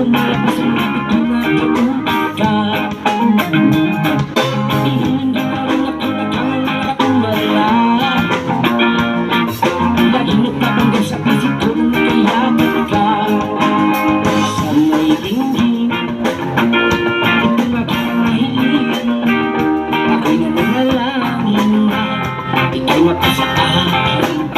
Lumalabas ang lapit ng natutunan ka. Inumin ka na rin at nakakumbala. Nainip na hanggang sa isip ko na nakayaman ka. Sa may tingin, ito nagkakahiin. Ako'y nananalangin na ika'y mapasa akin.